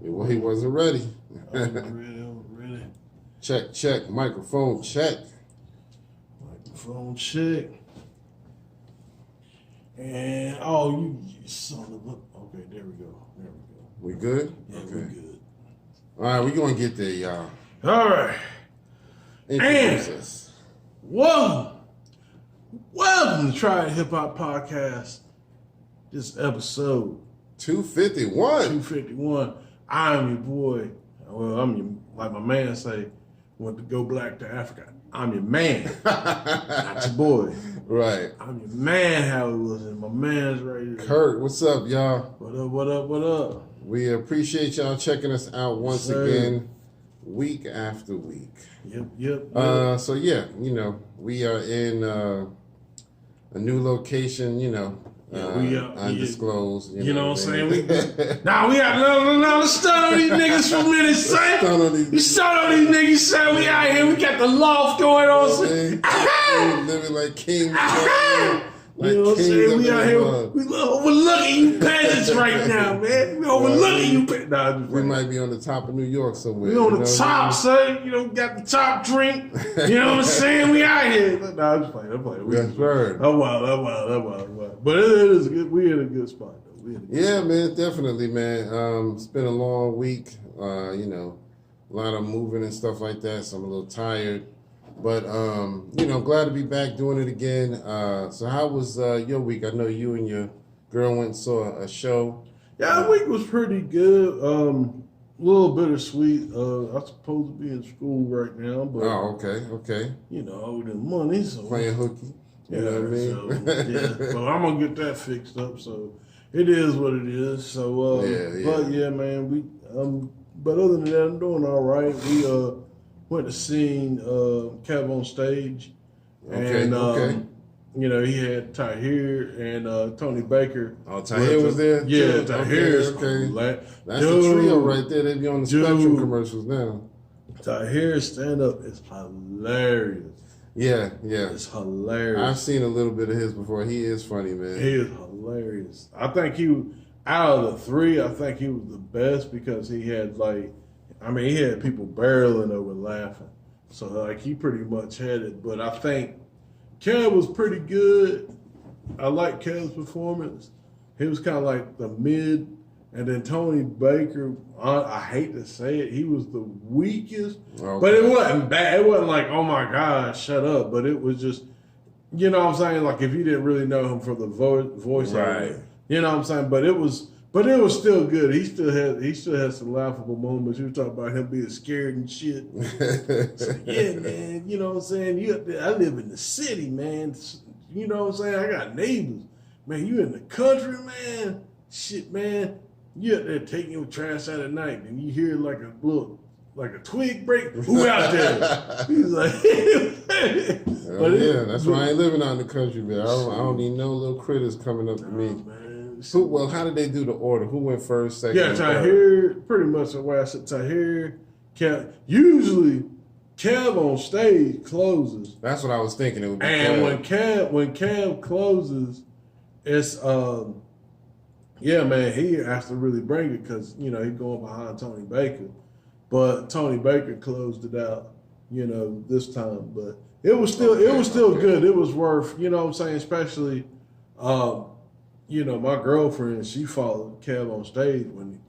Well, he wasn't ready. Ready. Check. Microphone check. Microphone check. And you son of a. Okay, there we go. We good? Yeah, okay. we good. All right, we're gonna get there, y'all. All right. Introduce us. Welcome to Try It Hip Hop Podcast. This episode 251. 251. I'm your boy. Well, I'm your, like my man say, want to go black to Africa. I'm your man, not your boy. Right. I'm your man, Howie Wilson. My man's ready. Kurt, what's up, y'all? What up? We appreciate y'all checking us out once again, week after week. Yep. So yeah, we are in a new location, undisclosed. You know what I'm saying? We got no stun on these niggas for a minute, son. You stun on these niggas, son. We out here. We got the loft going on, son. Living like kings. You know what I'm saying? We out here. We overlooking you peasants right now, man. We overlooking you peasants. We might be on the top of New York somewhere. We on the top, son. Got the top drink. You know what I'm saying? We out here. I'm just playing. That's right. I'm wild. But it is good. We in a good spot, though. Yeah, man, definitely, man. It's been a long week. A lot of moving and stuff like that, so I'm a little tired. But, glad to be back doing it again. So how was your week? I know you and your girl went and saw a show. Yeah, the week was pretty good. A little bittersweet. I'm supposed to be in school right now, but... Oh, okay. I owe them money, so... Playing hooky. You know what I mean? So I'm going to get that fixed up, so it is what it is. So, But, yeah, man, but other than that, I'm doing all right. We, went to see Kev on stage. Okay. He had Tahir and Tony Baker. Oh, Tahir was there? Yeah, Tahir is okay. That's the trio right there. They be on the Spectrum commercials now. Tahir's stand-up is hilarious. Yeah. It's hilarious. I've seen a little bit of his before. He is funny, man. He is hilarious. I think out of the three, I think he was the best because he had he had people barreling over laughing. So, he pretty much had it. But I think Kev was pretty good. I like Kev's performance. He was kind of like the mid. And then Tony Baker, I hate to say it, he was the weakest. Okay. But it wasn't bad. It wasn't like, oh my God, shut up. But it was just, you know what I'm saying? Like if you didn't really know him for the voice. Right. You know what I'm saying? But it was still good. He still had some laughable moments. You were talking about him being scared and shit. So, yeah, man. You know what I'm saying? I live in the city, man. You know what I'm saying? I got neighbors. Man, you in the country, man. Shit, man. You out there taking your trash out at night and you hear like a twig break. Who out there? He's like, that's why I ain't living out in the country, man. I don't need no little critters coming up to me. Man. How did they do the order? Who went first, second? Yeah, Tahir, pretty much the way I said Tahir, Kev. Usually, Kev on stage closes. That's what I was thinking it would be. And when Kev closes, it's yeah, man, he has to really bring it because he's going behind Tony Baker, but Tony Baker closed it out, this time. But it was still good. It was worth, what I'm saying, especially. My girlfriend, she followed Kev on stage when,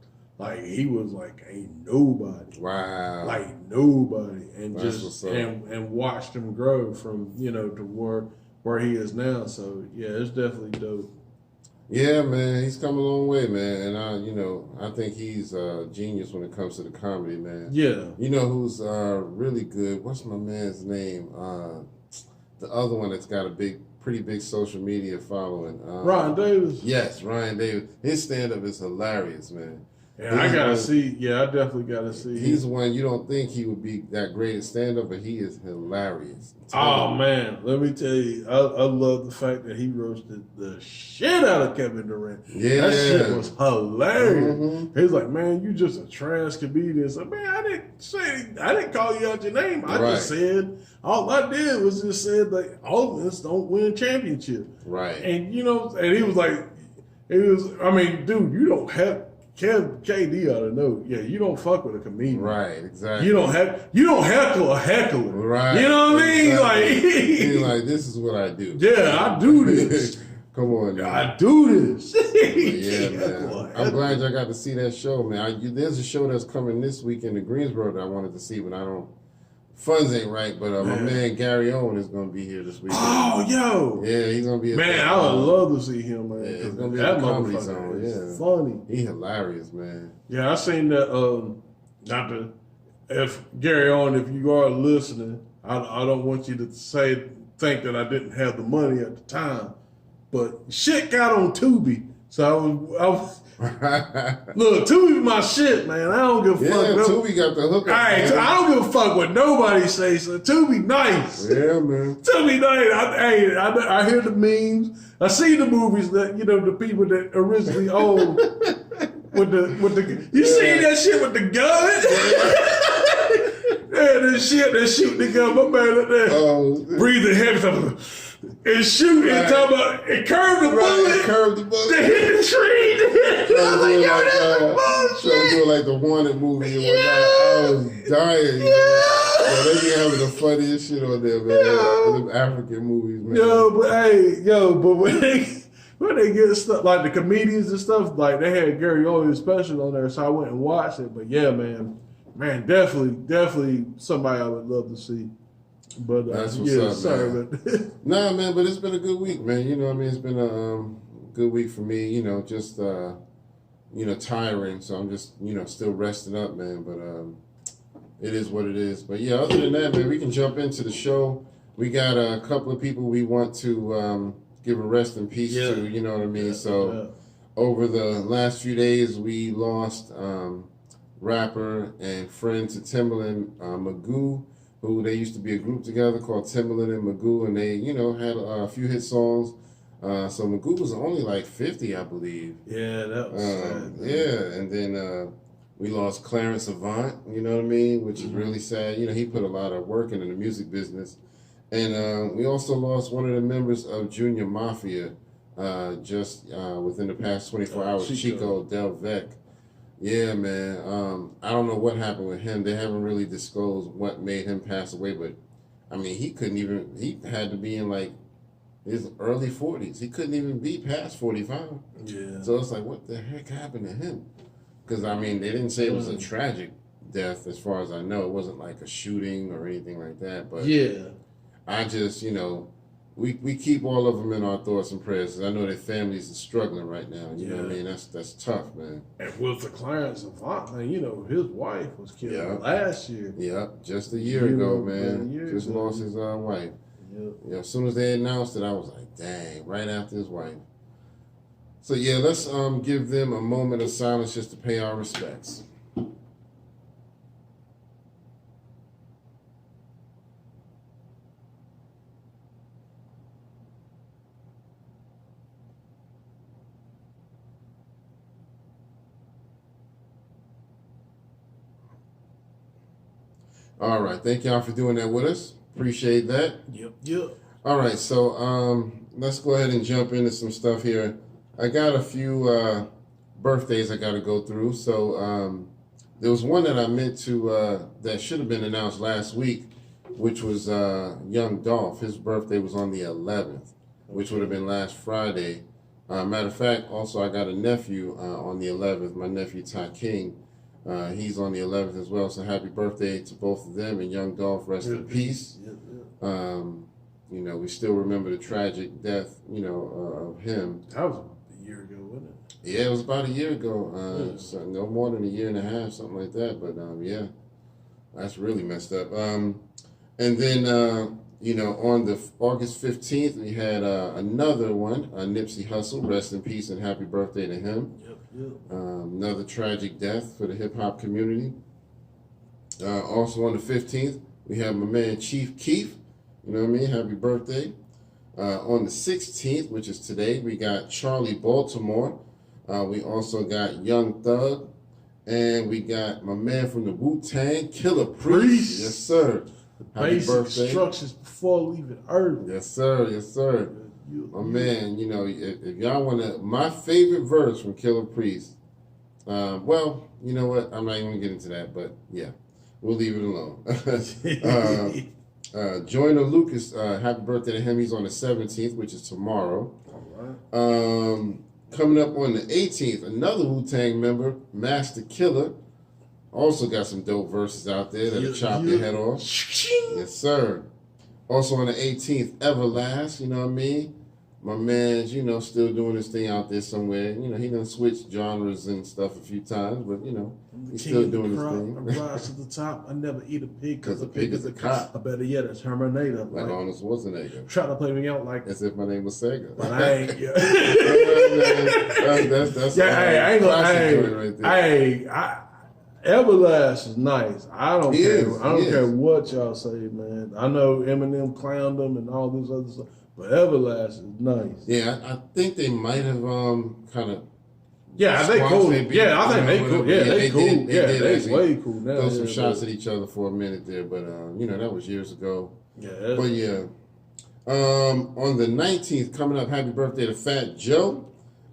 he was ain't nobody. Wow. Like nobody, and That's just and watched him grow from to where he is now. So yeah, it's definitely dope. Yeah, man, he's come a long way, man, and I think he's a genius when it comes to the comedy, man. Yeah. You know who's really good? What's my man's name? The other one that's got a pretty big social media following. Ryan Davis. Yes, Ryan Davis. His stand-up is hilarious, man. Yeah, I gotta see. Yeah, I definitely gotta see. He's one you don't think he would be that great at stand-up, but he is hilarious. Oh man, let me tell you, I love the fact that he roasted the shit out of Kevin Durant. Yeah, that shit was hilarious. Mm-hmm. He's like, man, you just a trash comedian. So man, I didn't call you out your name. I just said all I did was just said like all of us don't win championship. Right. And and he was like, I mean, dude, you don't have. KD ought to know. Yeah, you don't fuck with a comedian. Right, exactly. You don't heckle a heckler. Right. You know what I mean? Exactly. Like, He's like, this is what I do. yeah, I do this. Come on, man. I do this. Yeah, man. I'm glad y'all got to see that show, man. There's a show that's coming this weekend in Greensboro that I wanted to see, but I don't. Funds ain't right, but my man Gary Owen is going to be here this weekend. Oh, yo. Yeah, he's going to be. Man, I would love to see him, man. Yeah, he's going to be that in the Comedy motherfucker Zone. is Yeah, funny. He hilarious, man. Yeah, I seen that. Not to, if Gary Owen, if you are listening, I don't want you to think that I didn't have the money at the time, but shit got on Tubi, so I was look, Tubi my shit, man. I don't give a fuck. Yeah, Tubi got the hook. I don't give a fuck what nobody says. So Tubi nice. Yeah, man. Tubi nice. I hear the memes. I see the movies that the people that originally owned with the. You see that shit with the gun? Yeah, this shit that shoot the gun. My man up there breathing heavy. And shooting, talking about it curved the bullet. It curved the bullet. To hit the tree. I was like, yo, that's trying to bullshit. do like the Wanted movie and whatnot. I was dying. Yeah, they be having the funniest shit on there, man. Them African movies, man. But when they get stuff like the comedians and stuff, like they had Gary Owen's special on there, so I went and watched it. But yeah, man, definitely somebody I would love to see. But that's what's up, sorry, man. but Nah, man, but it's been a good week, man. You know what I mean? It's been a good week for me, just tiring. So I'm just, still resting up, man. But it is what it is. But yeah, other than that, man, we can jump into the show. We got a couple of people we want to give a rest in peace to, you know what I mean? Over the last few days, we lost rapper and friend to Timbaland, Magoo, who they used to be a group together called Timbaland and Magoo, and they, had a few hit songs. So Magoo was only like 50, I believe. Yeah, that was sad. Yeah, and then we lost Clarence Avant, you know what I mean, which is really sad. He put a lot of work into the music business. And we also lost one of the members of Junior Mafia just within the past 24 hours, Chico Del Vec. Yeah, man. I don't know what happened with him. They haven't really disclosed what made him pass away, but I mean, he had to be in like his early 40s. He couldn't even be past 45. Yeah. So it's like, what the heck happened to him? Because, I mean, they didn't say it was a tragic death as far as I know. It wasn't like a shooting or anything like that. But yeah, I just, we keep all of them in our thoughts and prayers because I know their families are struggling right now. You know what I mean? That's tough, man. And with the Clarence Avant thing, his wife was killed last year. Yep, just a year ago, man. Just lost his wife. Yep. Yeah, as soon as they announced it, I was like, dang, right after his wife. So yeah, let's give them a moment of silence just to pay our respects. All right, thank y'all for doing that with us. Appreciate that. Yep. All right, so let's go ahead and jump into some stuff here. I got a few birthdays I got to go through. So there was one that I meant to that should have been announced last week, which was Young Dolph. His birthday was on the 11th, which would have been last Friday. Matter of fact, also I got a nephew on the 11th. My nephew Ty King. He's on the 11th as well, so happy birthday to both of them, and Young Dolph, rest in peace. We still remember the tragic death, of him. That was a year ago, wasn't it? Yeah, it was about a year ago, so no more than a year and a half, something like that, but yeah, that's really messed up. And then, on the August 15th, we had another one, Nipsey Hussle, rest in peace and happy birthday to him. Yep. Another tragic death for the hip-hop community. Also on the 15th, we have my man Chief Keef. You know what I mean? Happy birthday. On the 16th, which is today, we got Charlie Baltimore. We also got Young Thug. And we got my man from the Wu-Tang, Killer Priest. Yes, sir. Happy Basic birthday. instructions before leaving Earth. Yes, sir. My man, if y'all want to, my favorite verse from Killer Priest Well, you know what? I'm not even gonna get into that, but yeah, we'll leave it alone. Joyner Lucas, happy birthday to him. He's on the 17th, which is tomorrow. All right. Coming up on the 18th, another Wu-Tang member, Master Killer, also got some dope verses out there that'll chop your head off. Yes, sir. Also on the 18th, Everlast, you know what I mean? My man's, you know, still doing his thing out there somewhere. You know, he done switched genres and stuff a few times, but, you know, he's still doing his thing. I rise to the top. I never eat a pig because a the pig is a cop. I better yet, a Terminator. Like Arnold Schwarzenegger. Try to play me out like as if my name was Sega. But I ain't. Yeah. that's I ain't gonna. Everlast is nice. I don't care. I don't care what y'all say, man. I know Eminem clowned them and all this other stuff, but Everlast is nice. Yeah, I think they might have kind of. Yeah, they cool. Yeah, I think they cool. Yeah, they cool. They way cool now. Throw some shots at each other for a minute there, but you know that was years ago. Yeah. But yeah, on the 19th, coming up, happy birthday to Fat Joe.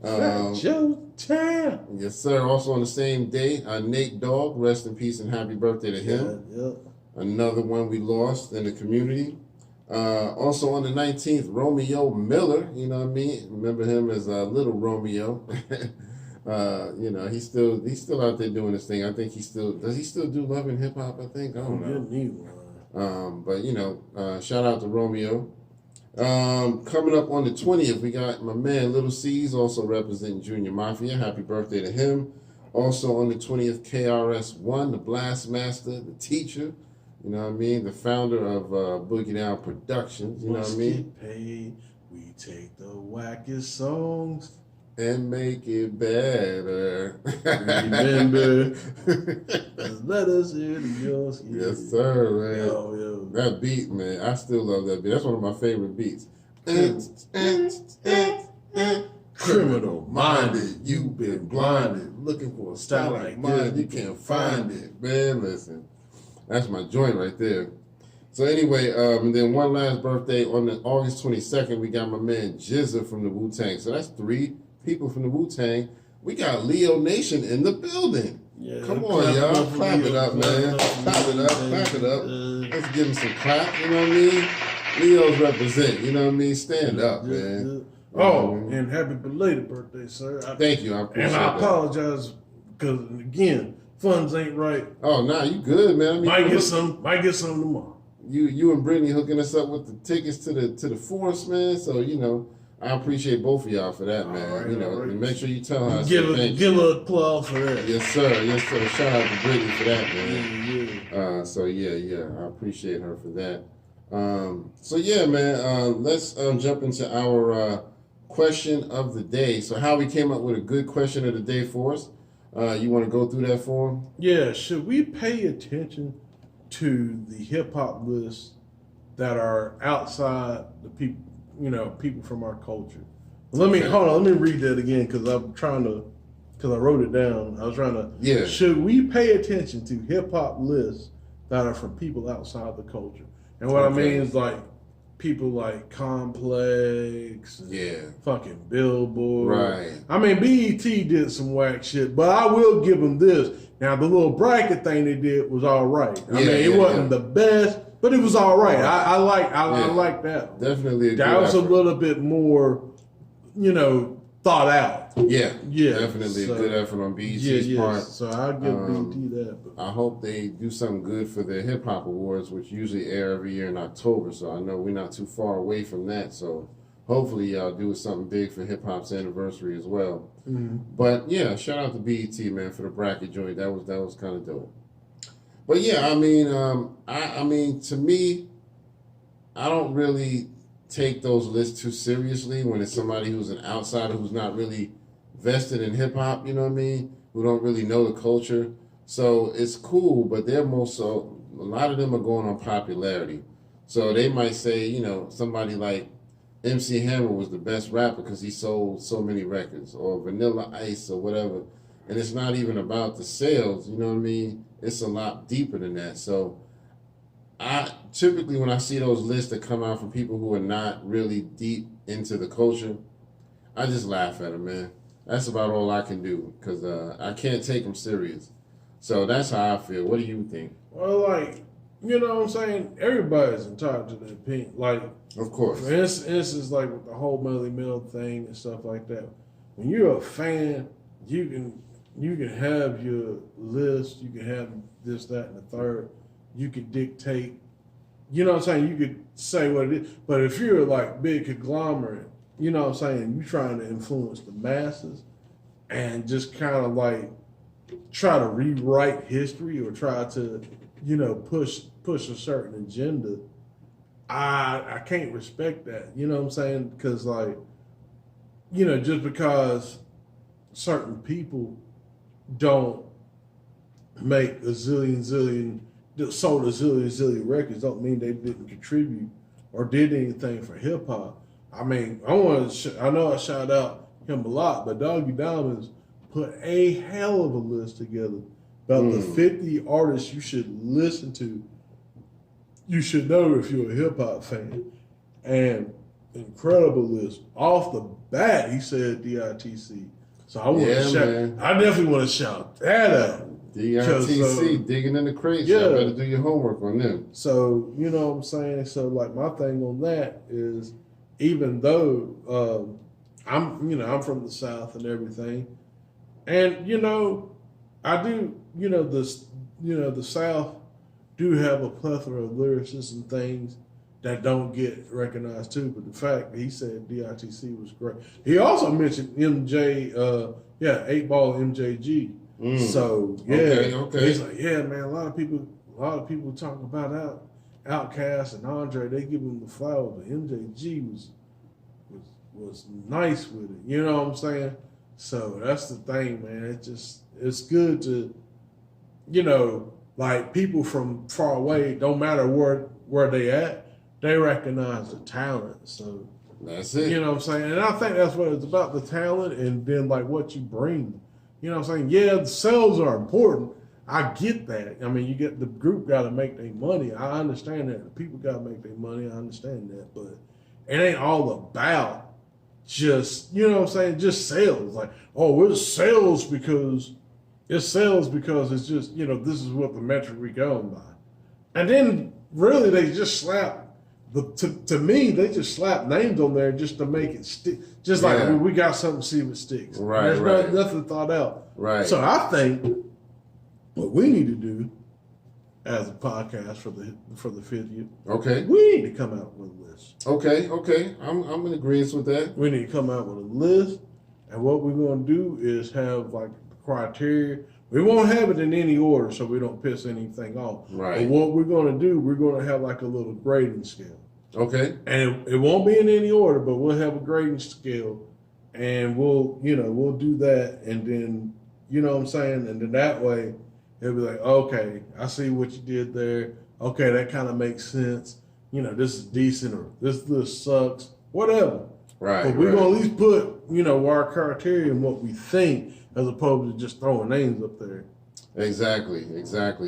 Fat Joe. Damn. Yes, sir. Also on the same day, Nate Dogg, rest in peace and happy birthday to him. Yeah. Another one we lost in the community. Also on the 19th, Romeo Miller, you know what I mean? Remember him as Little Romeo. You know, he's still out there doing his thing. I think does he still do Love and Hip Hop, I think? I don't know. But you know, shout out to Romeo. Coming up on the 20th, we got my man Little C's also representing Junior Mafia. Happy birthday to him. Also on the 20th, KRS-One, the Blast Master, the teacher, you know what I mean? The founder of Boogie Down Productions, you know what I mean? Get paid. We take the wackest songs and make it better. Remember, let us hear yours. Yes, sir, man. Yo. That beat, man, I still love that beat. That's one of my favorite beats. Criminal minded, you've been blinded. Looking for a style like mine, you can't find it. Man, listen, that's my joint right there. So anyway, and then one last birthday on the August 22nd, we got my man Jizza from the Wu-Tang. So that's 3 people from the Wu-Tang. We got Leo Nation in the building. Yeah, come on, y'all. Clap it up, man. Clap it up. Let's give him some clap, you know what I mean? Leo's represent, you know what I mean? Stand up, man. Oh, and happy belated birthday, sir. Thank you. I appreciate that. And I apologize because, again, funds ain't right. Oh, nah, you good, man. I mean, might get some tomorrow. You and Brittany hooking us up with the tickets to the Force, man. So, you know, I appreciate both of y'all for that, man. Right, you know, right. And make sure you tell her. Give a applause for that. Yes, sir. Yes, sir. Shout out to Brittany for that, man. Yeah. So yeah, I appreciate her for that. So yeah, man. Let's jump into our question of the day. So how we came up with a good question of the day for us. You want to go through that for him? Yeah. Should we pay attention to the hip hop lists that are outside the people? You know, people from our culture. Hold on. Let me read that again because I wrote it down. I was trying to. Yeah. Should we pay attention to hip hop lists that are from people outside the culture? And what I mean is like people like Complex. Fucking Billboard. Right. I mean, BET did some whack shit, but I will give them this. Now, the little bracket thing they did was all right. I mean, it wasn't the best. But it was all right. I like that. Definitely. That was effort. A little bit more, you know, thought out. Yeah. Definitely a good effort on BET's part. So I'll give BET that. But I hope they do something good for their hip hop awards, which usually air every year in October. So I know we're not too far away from that. So hopefully y'all do something big for hip hop's anniversary as well. Mm-hmm. But yeah, shout out to BET, man, for the bracket joint. That was kind of dope. But yeah, I mean, to me, I don't really take those lists too seriously when it's somebody who's an outsider who's not really vested in hip hop. You know what I mean? Who don't really know the culture. So it's cool, but a lot of them are going on popularity. So they might say, you know, somebody like MC Hammer was the best rapper because he sold so many records, or Vanilla Ice or whatever. And it's not even about the sales, you know what I mean? It's a lot deeper than that. So I typically, when I see those lists that come out from people who are not really deep into the culture, I just laugh at them, man. that's about all I can do because I can't take them serious. So that's how I feel. What do you think? Well, like, you know what I'm saying? Everybody's entitled to their opinion. Like, Of course. for instance, like with the whole Melly Mel thing and stuff like that. When you're a fan, you can have your list, you can have this, that, and the third. You can dictate, you know what I'm saying? You could say what it is. But if you're like big conglomerate, you know what I'm saying, you're trying to influence the masses and just kind of like try to rewrite history or try to, you know, push a certain agenda. I can't respect that. You know what I'm saying? Because like, you know, just because certain people don't make sold a zillion records don't mean they didn't contribute or did anything for hip hop. I mean, I know I shout out him a lot, but Doggy Diamonds put a hell of a list together about the 50 artists you should listen to. You should know if you're a hip hop fan. And incredible list. Off the bat, he said DITC. So I definitely want to shout that out. DITC, digging in the crates. Yeah. You better do your homework on them. So, you know what I'm saying? So, like, my thing on that is, even though I'm from the South and everything, and, you know, I do, the South do have a plethora of lyricists and things that don't get recognized too. But the fact that he said DITC was great. He also mentioned MJ, 8Ball MJG. So okay. He's like, yeah, man. A lot of people talk about Outkast and Andre. They give him the flower, but MJG was nice with it. You know what I'm saying? So that's the thing, man. It's good to, you know, like people from far away. Don't matter where they at, they recognize the talent. So that's it. You know what I'm saying? And I think that's what it's about, the talent, and then like what you bring. You know what I'm saying? Yeah, the sales are important. I get that. I mean, the group got to make their money. I understand that. The people got to make their money. I understand that. But it ain't all about just, you know what I'm saying, just sales. Like, oh, it's sales because it's just, you know, this is what the metric we going by. And then really they just slap, to me, they just slap names on there just to make it stick. Just like, well, we got something to see if it sticks. Right, There's nothing thought out. Right. So I think what we need to do as a podcast for the 50th, okay, we need to come out with a list. Okay. I'm in agreement with that. We need to come out with a list, and what we're going to do is have like criteria. We won't have it in any order so we don't piss anything off. Right. But what we're going to do, we're going to have like a little grading scale. Okay. And it won't be in any order, but we'll have a grading scale, and we'll do that, and then, you know what I'm saying? And then that way, it'll be like, okay, I see what you did there. Okay, that kind of makes sense. You know, this is decent, or this sucks, whatever. Right. But we're going to at least put, you know, our criteria and what we think, as opposed to just throwing names up there. Exactly.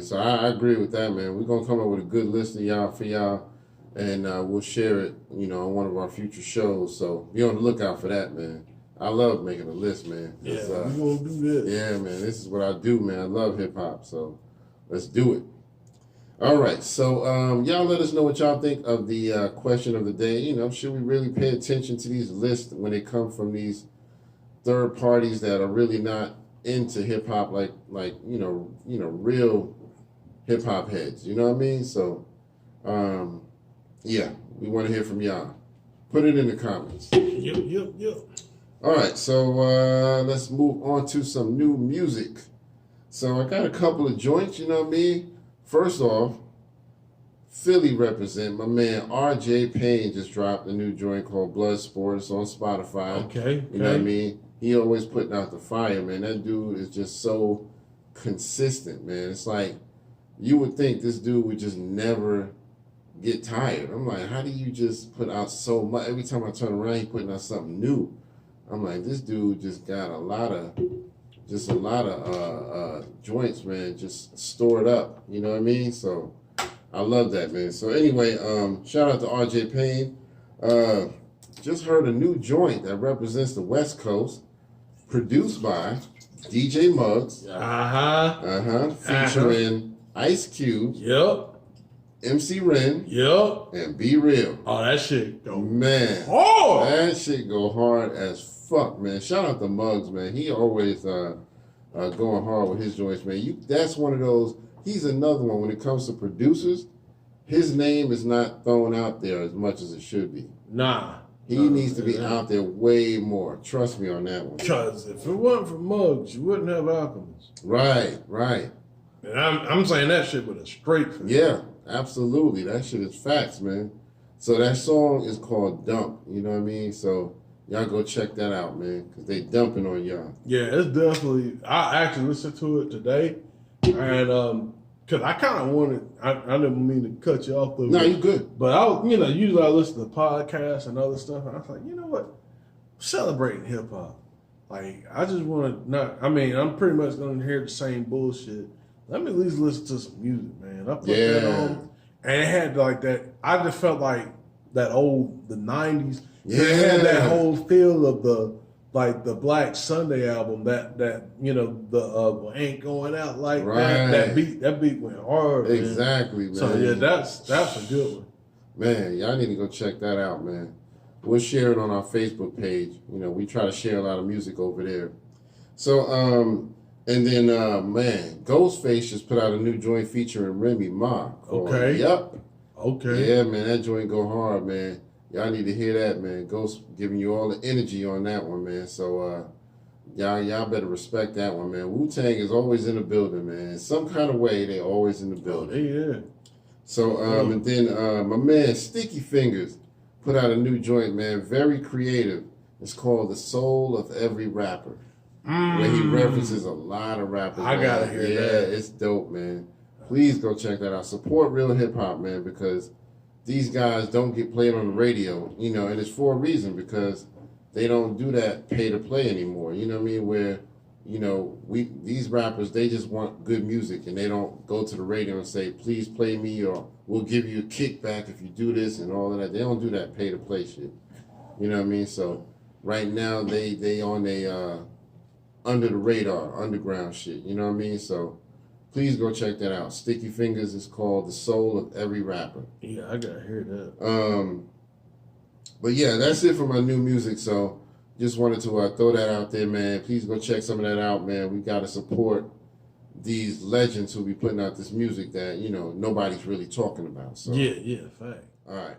So I agree with that, man. We're going to come up with a good list for y'all, and we'll share it, you know, on one of our future shows. So be on the lookout for that, man. I love making a list, man. Yeah, we're going to do this. Yeah, man. This is what I do, man. I love hip-hop, so let's do it. All right, so y'all let us know what y'all think of the question of the day. You know, should we really pay attention to these lists when they come from these third parties that are really not into hip hop, like you know real hip hop heads? You know what I mean? So, yeah, we want to hear from y'all. Put it in the comments. Yep. All right, so let's move on to some new music. So I got a couple of joints. You know what I mean? First off, Philly represent, my man RJ Payne just dropped a new joint called Bloodsport. It's on Spotify. Okay. You know what I mean? He always putting out the fire, man. That dude is just so consistent, man. It's like you would think this dude would just never get tired. I'm like, how do you just put out so much? Every time I turn around, he putting out something new. I'm like, this dude just got a lot of joints, man, just stored up. You know what I mean? So I love that, man. So anyway, shout out to RJ Payne. Just heard a new joint that represents the West Coast. produced by DJ Muggs. Uh-huh. Featuring Ice Cube, Yep. MC Ren, Yep. and Be Real. Oh, that shit go Man, hard. that shit go hard as fuck, man. Shout out to Muggs, man. He always going hard with his joints, man. That's one of those. He's another one when it comes to producers. His name is not thrown out there as much as it should be. Nah. He needs to be out there way more. Trust me on that one. Because if it wasn't for Muggs, you wouldn't have Alchemist. Right. And I'm saying that shit with a straight face. Yeah, absolutely. That shit is facts, man. So that song is called Dump. You know what I mean? So y'all go check that out, man, because they dumping on y'all. Yeah, it's definitely. I actually listened to it today, and because I kind of wanted. I didn't mean to cut you off. No, you good. But I, usually I listen to podcasts and other stuff, and I was like, you know what, celebrating hip hop. Like I just want to not. I mean, I'm pretty much going to hear the same bullshit. Let me at least listen to some music, man. I put that on, and it had like that. I just felt like that the '90s. Yeah, it had that whole feel of the Black Sunday album. That the ain't going out like that. That beat went hard. Exactly, man. So yeah, that's a good one. Man, y'all need to go check that out, man. We'll share it on our Facebook page. We try to share a lot of music over there. So, and then, man, Ghostface just put out a new joint featuring Remy Ma. Okay. Yep. Okay. Yeah, man, that joint go hard, man. Y'all need to hear that, man. Ghost giving you all the energy on that one, man. So, y'all better respect that one, man. Wu-Tang is always in the building, man. In some kind of way, they always in the building. Yeah. So, and then my man Sticky Fingers put out a new joint, man. Very creative. It's called The Soul of Every Rapper. Where he references a lot of rappers. I gotta hear that. Yeah, it's dope, man. Please go check that out. Support real hip hop, man, because these guys don't get played on the radio, and it's for a reason, because they don't do that pay to play anymore. You know what I mean? Where, these rappers, they just want good music, and they don't go to the radio and say, please play me, or we'll give you a kickback if you do this and all of that. They don't do that pay to play shit. You know what I mean? So right now they on a under the radar, underground shit. You know what I mean? So please go check that out. Sticky Fingers is called The Soul of Every Rapper. Yeah, I gotta hear that. But yeah, that's it for my new music. So just wanted to throw that out there, man. Please go check some of that out, man. We gotta support these legends who be putting out this music that nobody's really talking about. So yeah, fact. All right.